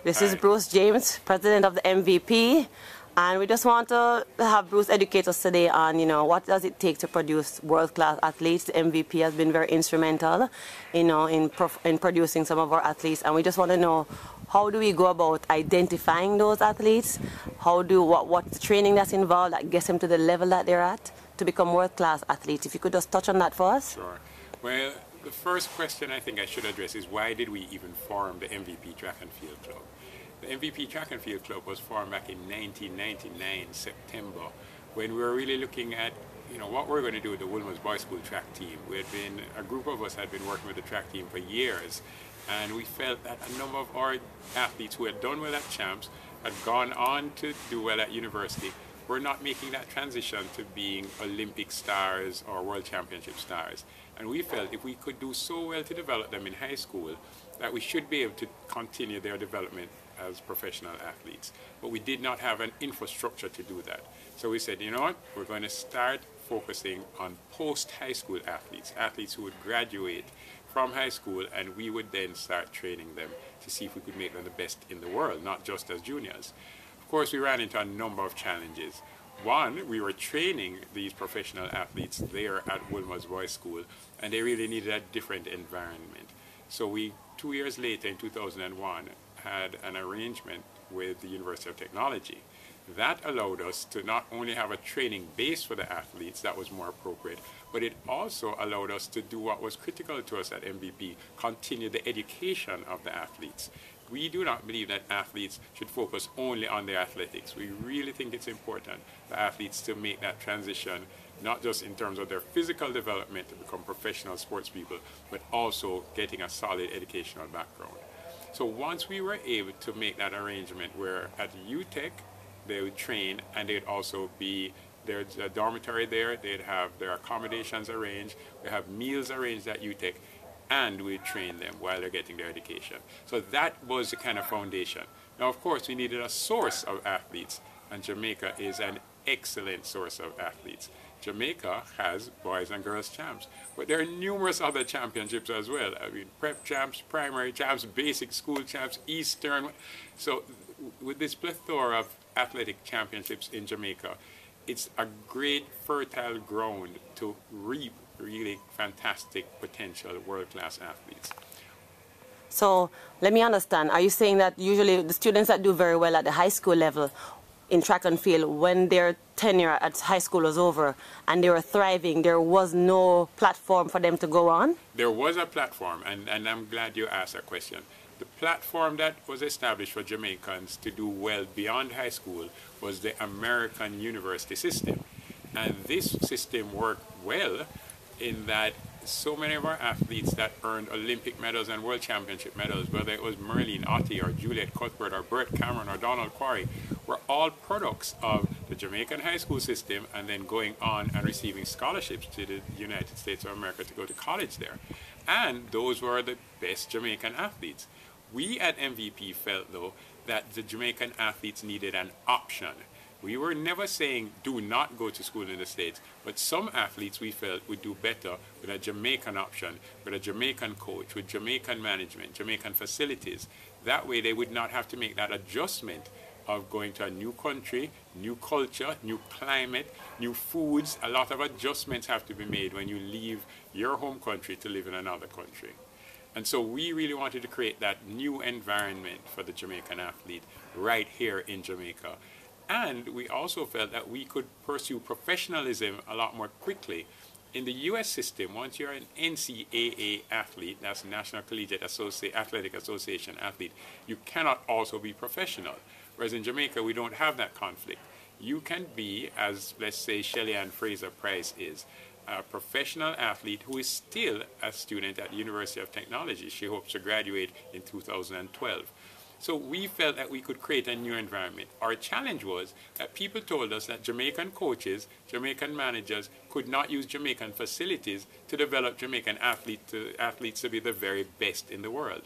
This is Bruce James, president of the MVP, and we just want to have Bruce educate us today on, what does it take to produce world-class athletes. The MVP has been very instrumental, in producing some of our athletes, and we just want to know, how do we go about identifying those athletes? What training that's involved that gets them to the level that they're at to become world-class athletes? If you could just touch on that for us. Sure. Well, the first question I think I should address is, why did we even form the MVP Track and Field Club? The MVP Track and Field Club was formed back in 1999, September, when we were really looking at what we're going to do with the Wolmer's Boys School track team. A group of us had been working with the track team for years, and we felt that a number of our athletes who had done well at Champs had gone on to do well at university were not making that transition to being Olympic stars or World Championship stars. And we felt if we could do so well to develop them in high school, that we should be able to continue their development as professional athletes. But we did not have an infrastructure to do that. So we said, you know what, we're going to start focusing on post-high school athletes, athletes who would graduate from high school, and we would then start training them to see if we could make them the best in the world, not just as juniors. Of course, we ran into a number of challenges. One, we were training these professional athletes there at Wolmer's Boys School, and they really needed a different environment. So we, 2 years later, in 2001, had an arrangement with the University of Technology. That allowed us to not only have a training base for the athletes that was more appropriate, but it also allowed us to do what was critical to us at MVP, continue the education of the athletes. We do not believe that athletes should focus only on their athletics. We really think it's important for athletes to make that transition, not just in terms of their physical development to become professional sports people, but also getting a solid educational background. So once we were able to make that arrangement where at UTech they would train, and they'd also be, there's a dormitory there, they'd have their accommodations arranged, we have meals arranged at UTech, and we train them while they're getting their education. So that was the kind of foundation. Now, of course, we needed a source of athletes, and Jamaica is an excellent source of athletes. Jamaica has boys and girls champs, but there are numerous other championships as well. I mean, prep champs, primary champs, basic school champs, Eastern. So with this plethora of athletic championships in Jamaica, it's a great fertile ground to reap really fantastic potential world-class athletes. So let me understand, are you saying that usually the students that do very well at the high school level in track and field, when their tenure at high school was over and they were thriving, there was no platform for them to go on? There was a platform, and I'm glad you asked that question. The platform that was established for Jamaicans to do well beyond high school was the American university system. And this system worked well in that so many of our athletes that earned Olympic medals and World Championship medals, whether it was Merlene Ottey or Juliet Cuthbert or Bert Cameron or Donald Quarry, were all products of the Jamaican high school system and then going on and receiving scholarships to the United States of America to go to college there. And those were the best Jamaican athletes. We at MVP felt, though, that the Jamaican athletes needed an option. We were never saying do not go to school in the States, but some athletes we felt would do better with a Jamaican option, with a Jamaican coach, with Jamaican management, Jamaican facilities. That way they would not have to make that adjustment of going to a new country, new culture, new climate, new foods. A lot of adjustments have to be made when you leave your home country to live in another country. And so we really wanted to create that new environment for the Jamaican athlete right here in Jamaica. And we also felt that we could pursue professionalism a lot more quickly. In the US system, once you're an NCAA athlete, that's National Collegiate Athletic Association athlete, you cannot also be professional. Whereas in Jamaica, we don't have that conflict. You can be, as let's say Shelly Ann Fraser-Price is, a professional athlete who is still a student at the University of Technology. She hopes to graduate in 2012. So we felt that we could create a new environment. Our challenge was that people told us that Jamaican coaches, Jamaican managers could not use Jamaican facilities to develop Jamaican athletes to be the very best in the world.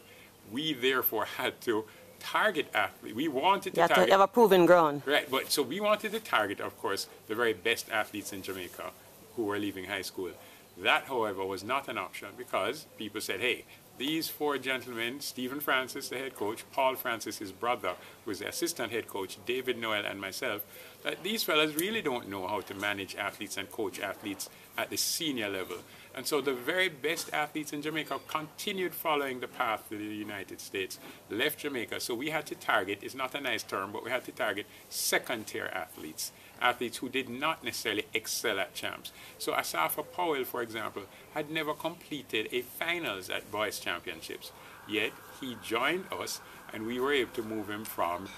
We therefore had to target athletes. We wanted to target. You have a proven ground. Right, but so we wanted to target, of course, the very best athletes in Jamaica who were leaving high school. That, however, was not an option because people said, hey, these four gentlemen, Stephen Francis, the head coach, Paul Francis, his brother, who is the assistant head coach, David Noel, and myself, that these fellas really don't know how to manage athletes and coach athletes at the senior level. And so the very best athletes in Jamaica continued following the path to the United States, left Jamaica. So we had to target, it's not a nice term, but we had to target second-tier athletes, athletes who did not necessarily excel at champs. So Asafa Powell, for example, had never completed a finals at boys championships. Yet he joined us, and we were able to move him from,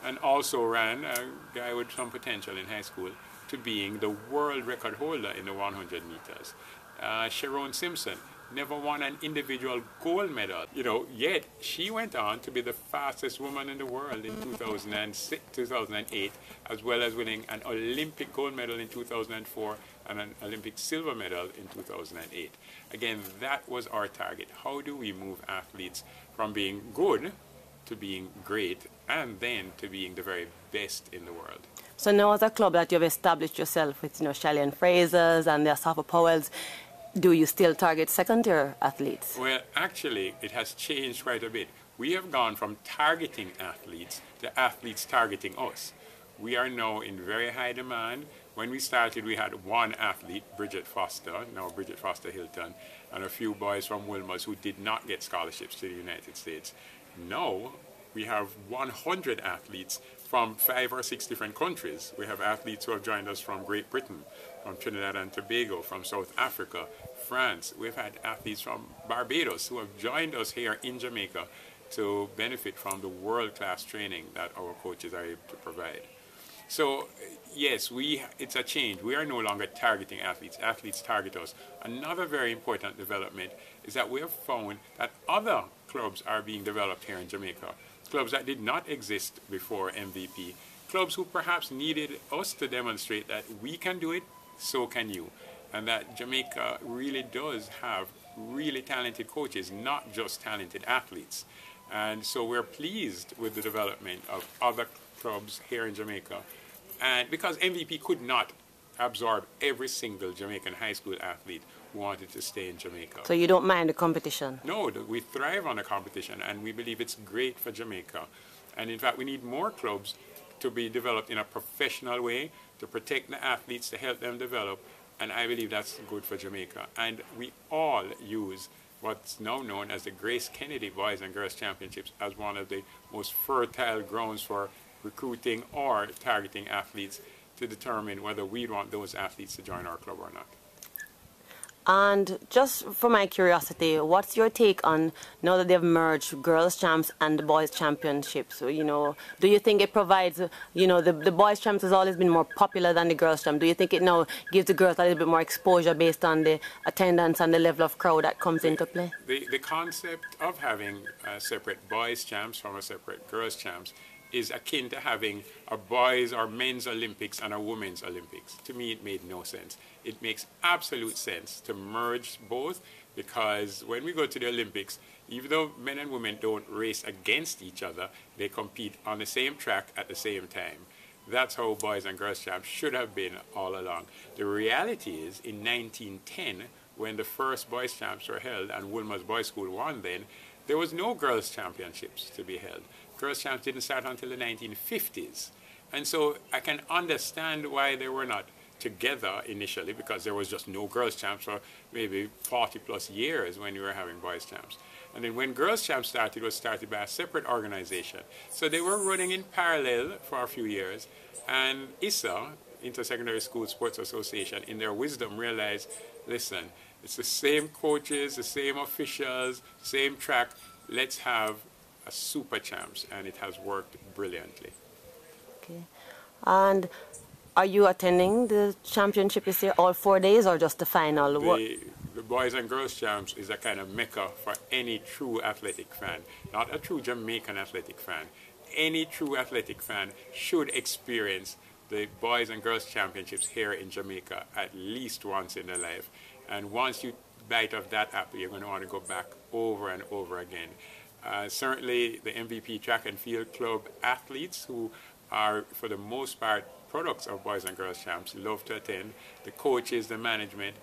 and also ran, a guy with some potential in high school, to being the world record holder in the 100 meters. Sharon Simpson never won an individual gold medal, yet she went on to be the fastest woman in the world in 2006, 2008, as well as winning an Olympic gold medal in 2004 and an Olympic silver medal in 2008. Again, that was our target. How do we move athletes from being good to being great and then to being the very best in the world? So now as a club that you've established yourself with, Shelly Frasers and the Asafa Powells, do you still target second-tier athletes? Well, actually, it has changed quite a bit. We have gone from targeting athletes to athletes targeting us. We are now in very high demand. When we started, we had one athlete, Bridget Foster, now Bridget Foster Hilton, and a few boys from Wilmers who did not get scholarships to the United States. Now, we have 100 athletes from 5 or 6 different countries. We have athletes who have joined us from Great Britain, from Trinidad and Tobago, from South Africa, France. We've had athletes from Barbados who have joined us here in Jamaica to benefit from the world-class training that our coaches are able to provide. So, yes, it's a change. We are no longer targeting athletes. Athletes target us. Another very important development is that we have found that other clubs are being developed here in Jamaica, clubs that did not exist before MVP, clubs who perhaps needed us to demonstrate that we can do it, so can you, and that Jamaica really does have really talented coaches, not just talented athletes. And so we're pleased with the development of other clubs here in Jamaica, and because MVP could not absorb every single Jamaican high school athlete who wanted to stay in Jamaica. So you don't mind the competition? No, we thrive on the competition, and we believe it's great for Jamaica. And in fact, we need more clubs to be developed in a professional way, to protect the athletes, to help them develop, and I believe that's good for Jamaica. And we all use what's now known as the Grace Kennedy Boys and Girls Championships as one of the most fertile grounds for recruiting or targeting athletes to determine whether we want those athletes to join our club or not. And just for my curiosity, what's your take on, now that they've merged girls champs and the boys championships? So, do you think it provides, the boys champs has always been more popular than the girls champs. Do you think it now gives the girls a little bit more exposure based on the attendance and the level of crowd that comes into play? The concept of having separate boys champs from a separate girls champs is akin to having a boys or men's Olympics and a women's Olympics. To me, it made no sense. It makes absolute sense to merge both, because when we go to the Olympics, even though men and women don't race against each other, they compete on the same track at the same time. That's how boys and girls champs should have been all along. The reality is, in 1910, when the first boys champs were held and Wilmers Boys School won then, there was no girls championships to be held. Girls champs didn't start until the 1950s. And so I can understand why they were not together initially, because there was just no girls champs for maybe 40 plus years when you were having boys champs. And then when girls champs started, it was started by a separate organization. So they were running in parallel for a few years. And ISA, Intersecondary School Sports Association, in their wisdom realized, listen, it's the same coaches, the same officials, same track. Let's have a super champs, and it has worked brilliantly. Okay. And are you attending the championship this year, all 4 days, or just the final? The boys and girls champs is a kind of mecca for any true athletic fan, not a true Jamaican athletic fan. Any true athletic fan should experience the boys and girls championships here in Jamaica at least once in their life. And once you bite off that apple, you're going to want to go back over and over again. Certainly the MVP Track and Field Club athletes, who are for the most part products of boys and girls champs, love to attend. The coaches, the management,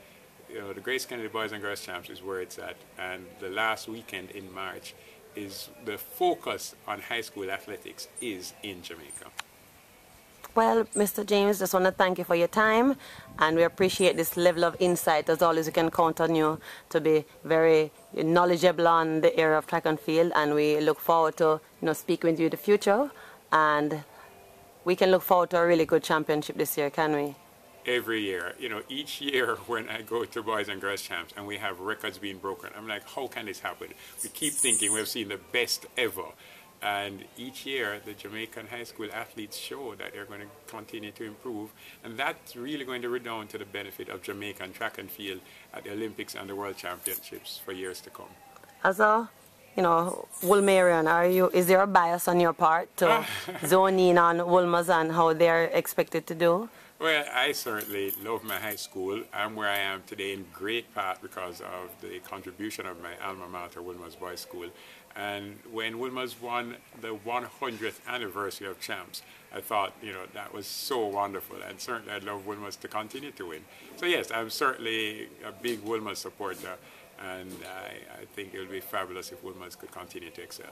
the Grace Kennedy Boys and Girls Champs is where it's at, and the last weekend in March is the focus on high school athletics is in Jamaica. Well, Mr. James, just want to thank you for your time, and we appreciate this level of insight. As always, we can count on you to be very knowledgeable on the area of track and field, and we look forward to speaking with you in the future, and we can look forward to a really good championship this year, can we? Every year, each year when I go to Boys and Girls Champs and we have records being broken, I'm like, how can this happen? We keep thinking we've seen the best ever. And each year, the Jamaican high school athletes show that they're going to continue to improve. And that's really going to redound to the benefit of Jamaican track and field at the Olympics and the World Championships for years to come. As a, Wolmerian, is there a bias on your part to zone in on Wolmers and how they're expected to do? Well, I certainly love my high school. I'm where I am today in great part because of the contribution of my alma mater, Wolmer's Boys School. And when Wolmer's won the 100th anniversary of champs, I thought, that was so wonderful. And certainly I'd love Wolmer's to continue to win. So yes, I'm certainly a big Wolmer's supporter. And I think it would be fabulous if Wolmer's could continue to excel.